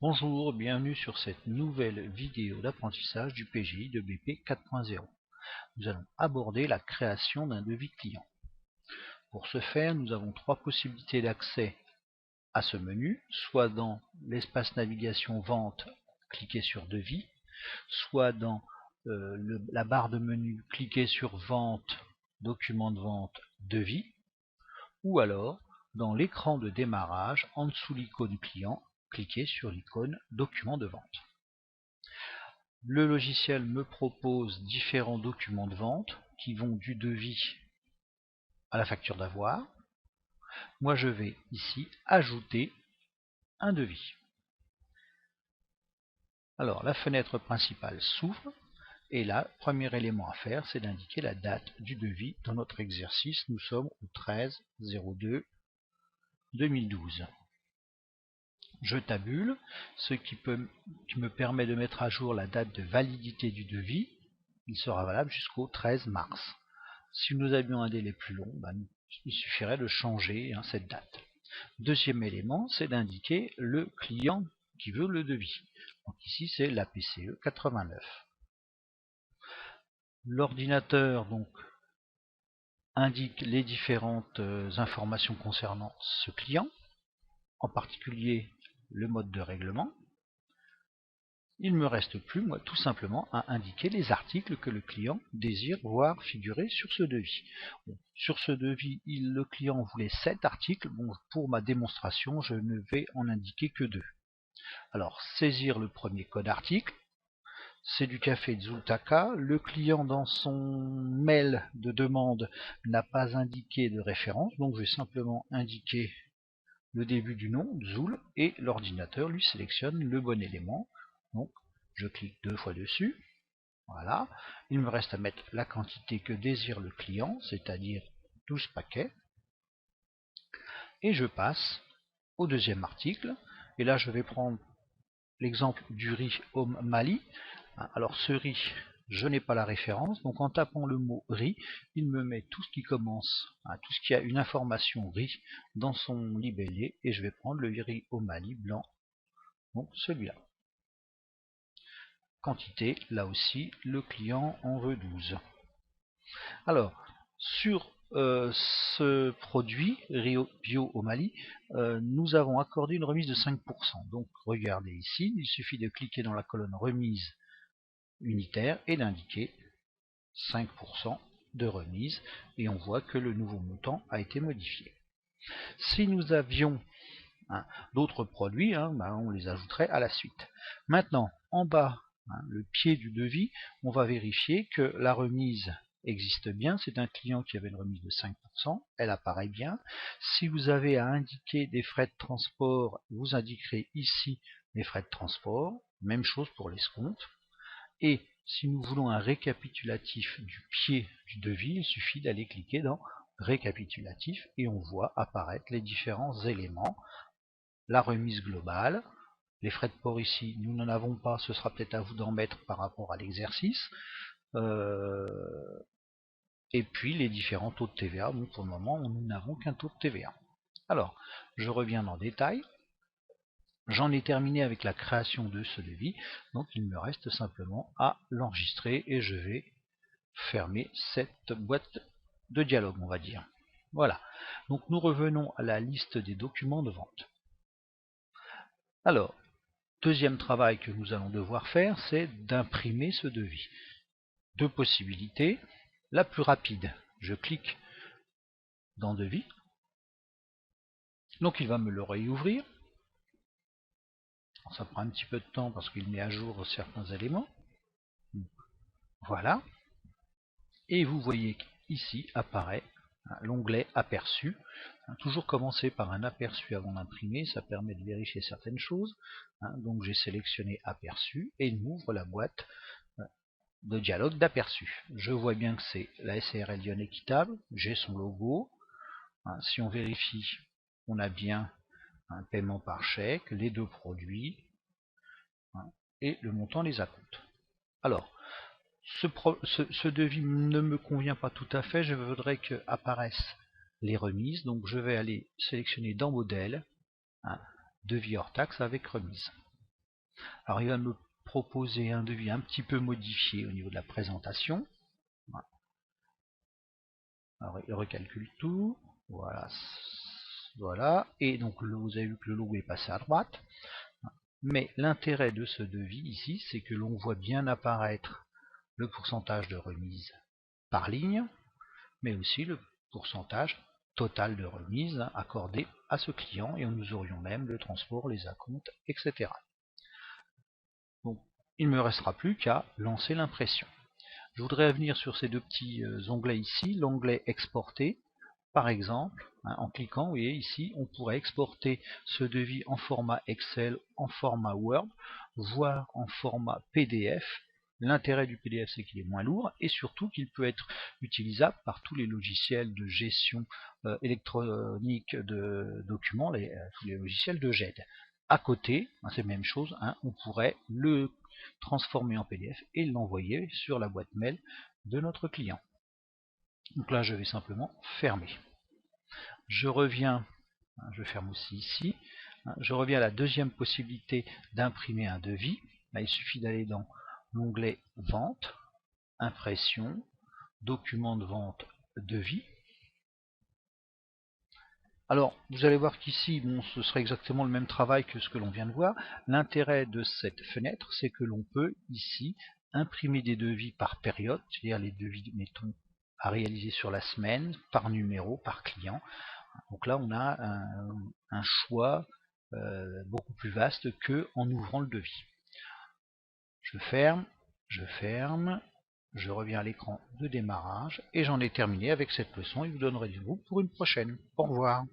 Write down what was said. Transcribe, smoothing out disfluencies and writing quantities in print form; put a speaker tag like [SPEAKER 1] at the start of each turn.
[SPEAKER 1] Bonjour, bienvenue sur cette nouvelle vidéo d'apprentissage du PGI de BP 4.0. Nous allons aborder la création d'un devis client. Pour ce faire, nous avons trois possibilités d'accès à ce menu, soit dans l'espace navigation vente, cliquez sur devis, soit dans la barre de menu, cliquez sur vente, document de vente, devis, ou alors dans l'écran de démarrage, en dessous l'icône client, cliquez sur l'icône document de vente. Le logiciel me propose différents documents de vente qui vont du devis à la facture d'avoir. Moi je vais ici ajouter un devis. Alors la fenêtre principale s'ouvre et là, premier élément à faire, c'est d'indiquer la date du devis. Dans notre exercice, nous sommes au 13/02/2012. Je tabule, ce qui me permet de mettre à jour la date de validité du devis. Il sera valable jusqu'au 13 mars. Si nous avions un délai plus long, il suffirait de changer cette date. Deuxième élément, c'est d'indiquer le client qui veut le devis. Donc ici, c'est la PCE 89. L'ordinateur donc indique les différentes informations concernant ce client, en particulier le mode de règlement. Il ne me reste plus, moi, tout simplement, à indiquer les articles que le client désire voir figurer sur ce devis. Bon, sur ce devis, le client voulait 7 articles. Bon, pour ma démonstration, je ne vais en indiquer que 2. Alors, saisir le premier code article. C'est du café Zultaka. Le client, dans son mail de demande, n'a pas indiqué de référence. Donc, je vais simplement indiquer le début du nom, Zul, et l'ordinateur lui sélectionne le bon élément. Donc, je clique 2 fois dessus. Voilà. Il me reste à mettre la quantité que désire le client, c'est-à-dire 12 paquets. Et je passe au deuxième article. Et là, je vais prendre l'exemple du riz Home Mali. Alors, ce riz, je n'ai pas la référence. Donc, en tapant le mot riz, il me met tout ce qui commence, tout ce qui a une information riz dans son libellé. Et je vais prendre le riz Home Mali blanc. Donc, celui-là. Quantité, là aussi, le client en veut 12. Alors, sur ce produit, Rio Bio au Mali, nous avons accordé une remise de 5%. Donc, regardez ici, il suffit de cliquer dans la colonne remise unitaire et d'indiquer 5% de remise. Et on voit que le nouveau montant a été modifié. Si nous avions d'autres produits, on les ajouterait à la suite. Maintenant, en bas, le pied du devis, on va vérifier que la remise existe bien. C'est un client qui avait une remise de 5%, elle apparaît bien. Si vous avez à indiquer des frais de transport, vous indiquerez ici les frais de transport. Même chose pour l'escompte. Et si nous voulons un récapitulatif du pied du devis, il suffit d'aller cliquer dans récapitulatif et on voit apparaître les différents éléments. La remise globale, les frais de port ici, nous n'en avons pas, ce sera peut-être à vous d'en mettre par rapport à l'exercice. Et puis les différents taux de TVA, donc pour le moment nous n'avons qu'un taux de TVA. Alors, je reviens dans détail. J'en ai terminé avec la création de ce devis, donc il me reste simplement à l'enregistrer et je vais fermer cette boîte de dialogue, on va dire. Voilà, donc nous revenons à la liste des documents de vente. Alors, deuxième travail que nous allons devoir faire, c'est d'imprimer ce devis. Deux possibilités. La plus rapide, je clique dans devis. Donc il va me le réouvrir. Ça prend un petit peu de temps parce qu'il met à jour certains éléments. Voilà. Et vous voyez qu'ici apparaît l'onglet aperçu. Toujours commencer par un aperçu avant d'imprimer, ça permet de vérifier certaines choses. Donc j'ai sélectionné aperçu et il m'ouvre la boîte de dialogue d'aperçu. Je vois bien que c'est la SARL Lyon Équitable, j'ai son logo. Si on vérifie, on a bien un paiement par chèque, les deux produits et le montant des acomptes. Alors, ce devis ne me convient pas tout à fait, je voudrais que apparaissent les remises, donc je vais aller sélectionner dans modèle, devis hors taxe avec remise. Alors il va me proposer un devis un petit peu modifié au niveau de la présentation. Voilà. Alors il recalcule tout. Voilà. Voilà. Et donc vous avez vu que le logo est passé à droite. Mais l'intérêt de ce devis ici, c'est que l'on voit bien apparaître le pourcentage de remise par ligne, mais aussi le pourcentage total de remise accordé à ce client, et nous aurions même le transport, les acomptes, etc. Donc, il ne me restera plus qu'à lancer l'impression. Je voudrais revenir sur ces deux petits onglets ici, l'onglet exporter, par exemple, en cliquant, vous voyez ici, on pourrait exporter ce devis en format Excel, en format Word, voire en format PDF. L'intérêt du PDF, c'est qu'il est moins lourd et surtout qu'il peut être utilisable par tous les logiciels de gestion électronique de documents, tous les logiciels de GED. À côté, c'est la même chose, on pourrait le transformer en PDF et l'envoyer sur la boîte mail de notre client. Donc là, je vais simplement fermer. Je reviens, je ferme aussi ici, je reviens à la deuxième possibilité d'imprimer un devis. Là, il suffit d'aller dans l'onglet Vente, Impression, Document de vente, Devis. Alors, vous allez voir qu'ici, bon, ce serait exactement le même travail que ce que l'on vient de voir. L'intérêt de cette fenêtre, c'est que l'on peut ici imprimer des devis par période, c'est-à-dire les devis, mettons, à réaliser sur la semaine, par numéro, par client. Donc là, on a un choix beaucoup plus vaste qu'en ouvrant le devis. Je ferme, je reviens à l'écran de démarrage et j'en ai terminé avec cette leçon et vous donnerai rendez-vous pour une prochaine. Au revoir.